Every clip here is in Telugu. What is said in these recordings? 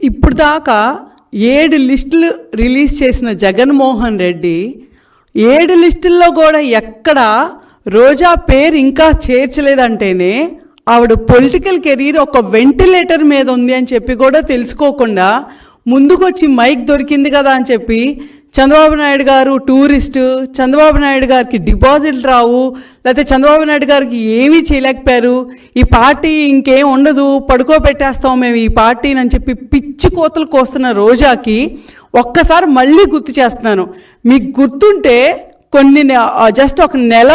ఇప్పుడు దాకా 7 లిస్టులు రిలీజ్ చేసిన జగన్మోహన్ రెడ్డి 7 లిస్టుల్లో కూడా ఎక్కడ రోజా పేరు ఇంకా చేర్చలేదంటేనే ఆవిడ పొలిటికల్ కెరీర్ ఒక వెంటిలేటర్ మీద ఉంది అని చెప్పి కూడా తెలుసుకోకుండా ముందుకొచ్చి మైక్ దొరికింది కదా అని చెప్పి చంద్రబాబు నాయుడు గారు టూరిస్టు, చంద్రబాబు నాయుడు గారికి డిపాజిట్లు రావు, లేకపోతే చంద్రబాబు నాయుడు గారికి ఏమీ చేయలేకపోయారు, ఈ పార్టీ ఇంకేం ఉండదు, పడుకోబెట్టేస్తాం మేము ఈ పార్టీని అని చెప్పి పిచ్చి కోతలు కోస్తున్న రోజాకి ఒక్కసారి మళ్ళీ గుర్తు చేస్తున్నాను. మీకు గుర్తుంటే జస్ట్ ఒక నెల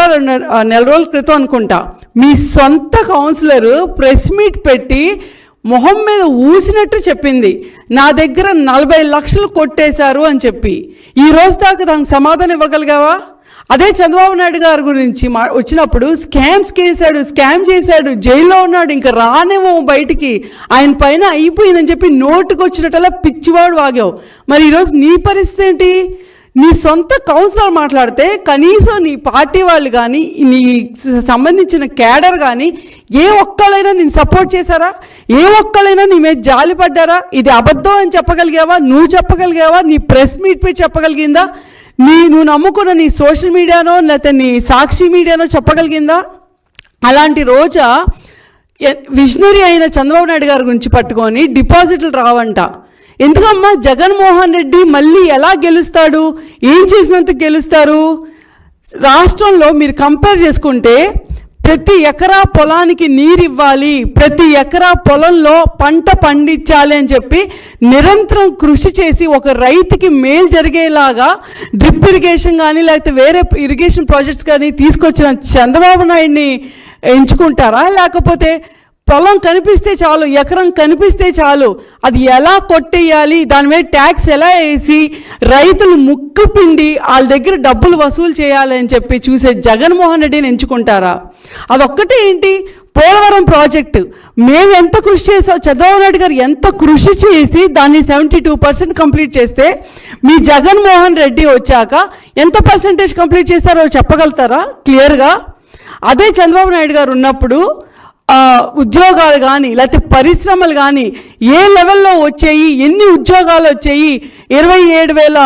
రోజుల క్రితం అనుకుంటా మీ సొంత కౌన్సిలర్ ప్రెస్ మీట్ పెట్టి మొహం మీద ఊసినట్టు చెప్పింది, నా దగ్గర 40 లక్షలు కొట్టేశారు అని చెప్పి. ఈ రోజు దాకా దానికి సమాధానం ఇవ్వగలిగావా? అదే చంద్రబాబు నాయుడు గారి గురించి వచ్చినప్పుడు స్కామ్ చేశాడు, జైల్లో ఉన్నాడు, ఇంకా రానేమో బయటికి, ఆయన పైన అయిపోయిందని చెప్పి నోటుకు వచ్చినట్టలా పిచ్చివాడు వాగావు. మరి ఈరోజు నీ పరిస్థితి ఏంటి? నీ సొంత కౌన్సిలర్ మాట్లాడితే కనీసం నీ పార్టీ వాళ్ళు కానీ నీ సంబంధించిన క్యాడర్ కానీ ఏ ఒక్కళ్ళైనా నేను సపోర్ట్ చేశారా? ఏ ఒక్కళ్ళైనా నీ మీద జాలి పడ్డారా? ఇది అబద్ధం అని చెప్పగలిగావా? నువ్వు చెప్పగలిగావా? నీ ప్రెస్ మీట్ పెట్టి చెప్పగలిగిందా? నువ్వు నమ్ముకున్న నీ సోషల్ మీడియానో లేకపోతే నీ సాక్షి మీడియానో చెప్పగలిగిందా? అలాంటి రోజా విజనరీ అయిన చంద్రబాబు నాయుడు గారి గురించి పట్టుకొని డిపాజిట్లు రావంట. ఎందుకమ్మా జగన్మోహన్ రెడ్డి మళ్ళీ ఎలా గెలుస్తాడు? ఏం చేసినందుకు గెలుస్తారు? రాష్ట్రంలో మీరు కంపేర్ చేసుకుంటే ప్రతి ఎకరా పొలానికి నీరు ఇవ్వాలి, ప్రతి ఎకరా పొలంలో పంట పండించాలి అని చెప్పి నిరంతరం కృషి చేసి ఒక రైతుకి మేలు జరిగేలాగా డ్రిప్ ఇరిగేషన్ కానీ లేకపోతే వేరే ఇరిగేషన్ ప్రాజెక్ట్స్ కానీ తీసుకొచ్చిన చంద్రబాబు నాయుడిని ఎంచుకుంటారా? లేకపోతే పొలం కనిపిస్తే చాలు, ఎకరం కనిపిస్తే చాలు, అది ఎలా కొట్టేయాలి, దాని మీద ట్యాక్స్ ఎలా వేసి రైతులు ముక్కు పిండి వాళ్ళ దగ్గర డబ్బులు వసూలు చేయాలి అని చెప్పి చూసే జగన్మోహన్ రెడ్డిని ఎంచుకుంటారా? అదొక్కటే ఏంటి? పోలవరం ప్రాజెక్టు మేము ఎంత కృషి చేసాం, చంద్రబాబు నాయుడు గారు ఎంత కృషి చేసి దాన్ని 72% కంప్లీట్ చేస్తే మీ జగన్మోహన్ రెడ్డి వచ్చాక ఎంత పర్సెంటేజ్ కంప్లీట్ చేస్తారో చెప్పగలుగుతారా క్లియర్గా? అదే చంద్రబాబు నాయుడు గారు ఉన్నప్పుడు ఉద్యోగాలు కానీ లేకపోతే పరిశ్రమలు కానీ ఏ లెవెల్లో వచ్చాయి, ఎన్ని ఉద్యోగాలు వచ్చాయి, 27,000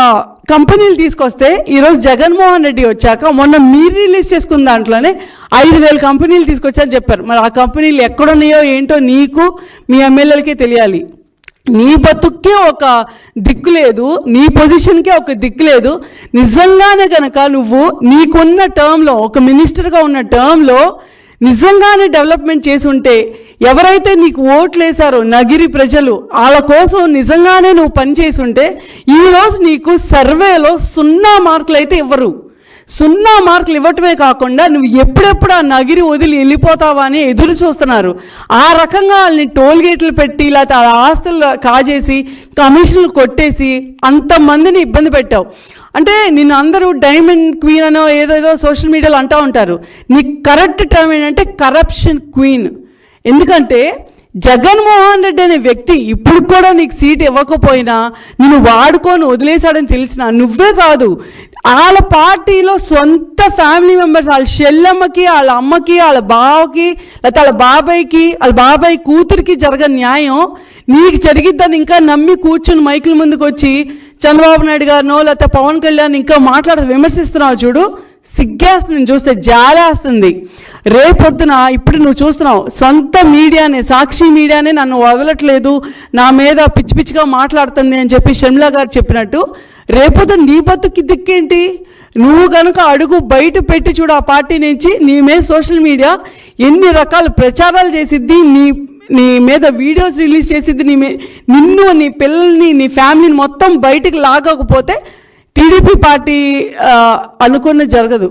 కంపెనీలు తీసుకొస్తే ఈరోజు జగన్మోహన్ రెడ్డి వచ్చాక మొన్న మీరు రిలీజ్ చేసుకున్న దాంట్లోనే 5,000 కంపెనీలు తీసుకొచ్చారని చెప్పారు. మరి ఆ కంపెనీలు ఎక్కడున్నాయో ఏంటో నీకు మీ ఎమ్మెల్యేలకే తెలియాలి. నీ బతుక్కే ఒక దిక్కు లేదు, నీ పొజిషన్కే ఒక దిక్కు లేదు. నిజంగానే కనుక నువ్వు నీకున్న టర్మ్లో ఒక మినిస్టర్గా ఉన్న టర్మ్లో నిజంగానే డెవలప్మెంట్ చేసి ఉంటే, ఎవరైతే నీకు ఓట్లు వేశారో నగిరి ప్రజలు వాళ్ళ కోసం నిజంగానే నువ్వు పనిచేసి ఉంటే ఈరోజు నీకు సర్వేలో 0 మార్కులు అయితే ఇవ్వరు. 0 మార్కులు ఇవ్వటమే కాకుండా నువ్వు ఎప్పుడెప్పుడు ఆ నగిరి వదిలి వెళ్ళిపోతావా అని ఎదురు చూస్తున్నారు. ఆ రకంగా వాళ్ళని టోల్గేట్లు పెట్టి లేకపోతే ఆ ఆస్తులు కాజేసి కమిషన్లు కొట్టేసి అంతమందిని ఇబ్బంది పెట్టావు. అంటే నిన్ను అందరూ డైమండ్ క్వీన్ అనో ఏదేదో సోషల్ మీడియాలో అంటూ ఉంటారు. నీ కరెక్ట్ టర్మ్ ఏంటంటే కరప్షన్ క్వీన్. ఎందుకంటే జగన్మోహన్ రెడ్డి అనే వ్యక్తి ఇప్పుడు కూడా నీకు సీట్ ఇవ్వకపోయినా నిన్ను వాడుకొని వదిలేశాడని తెలిసిన నువ్వే కాదు, వాళ్ళ పార్టీలో సొంత ఫ్యామిలీ మెంబర్స్, వాళ్ళ చెల్లెమ్మకి, వాళ్ళ అమ్మకి, వాళ్ళ బావకి, లేకపోతే వాళ్ళ బాబాయ్కి, వాళ్ళ బాబాయ్ కూతురికి జరగని న్యాయం నీకు జరిగిద్దని ఇంకా నమ్మి కూర్చుని మైకుల ముందుకు వచ్చి చంద్రబాబు నాయుడు గారినో లేకపోతే పవన్ కళ్యాణ్ ఇంకా విమర్శిస్తున్నావు చూడు, సిగ్గేస్తుంది, చూస్తే జాలేస్తుంది. రేపొద్దున ఇప్పుడు నువ్వు చూస్తున్నావు సొంత మీడియానే, సాక్షి మీడియానే నన్ను వదలట్లేదు, నా మీద పిచ్చి పిచ్చిగా మాట్లాడుతుంది అని చెప్పి షర్మిలా గారు చెప్పినట్టు, రేపొద్దున నీ బతుకి దిక్కేంటి? నువ్వు కనుక అడుగు బయట పెట్టి చూడు ఆ పార్టీ నుంచి, నీ మీద సోషల్ మీడియా ఎన్ని రకాల ప్రచారాలు చేసిద్ది, నీ మీద వీడియోస్ రిలీజ్ చేసిద్ది, నిన్ను, నీ పిల్లల్ని, నీ ఫ్యామిలీని మొత్తం బయటికి లాగకపోతే టీడీపీ పార్టీ అనుకున్నది జరగదు.